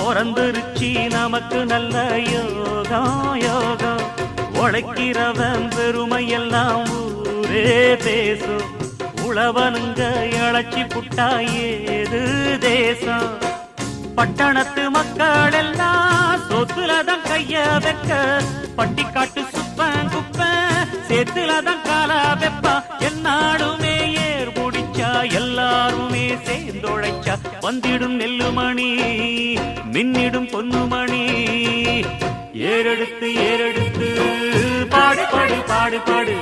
பிறந்துருச்சி நமக்கு நல்ல யோகம் யோகம். உழைக்கிறவன் பெருமையெல்லாம் ஊரே பேசும். உழவனுங்க இழைச்சி புட்டா ஏது தேசம். பட்டணத்து மக்கள் எல்லாம் சொத்துலதான் கைய வைக்க, பட்டிக்காட்டு சுப்பன் குப்பன் சேத்துலதான் காலா வெப்பா. என்னாடுமே ஏர் முடிச்சா எல்லாருமே சேர்ந்தொழைச்சா வந்திடும் நெல்லுமணி மின்னிடும் பொன்னுமணி. ஏறெடுத்து ஏறெடுத்து பாடு பாடு பாடு பாடு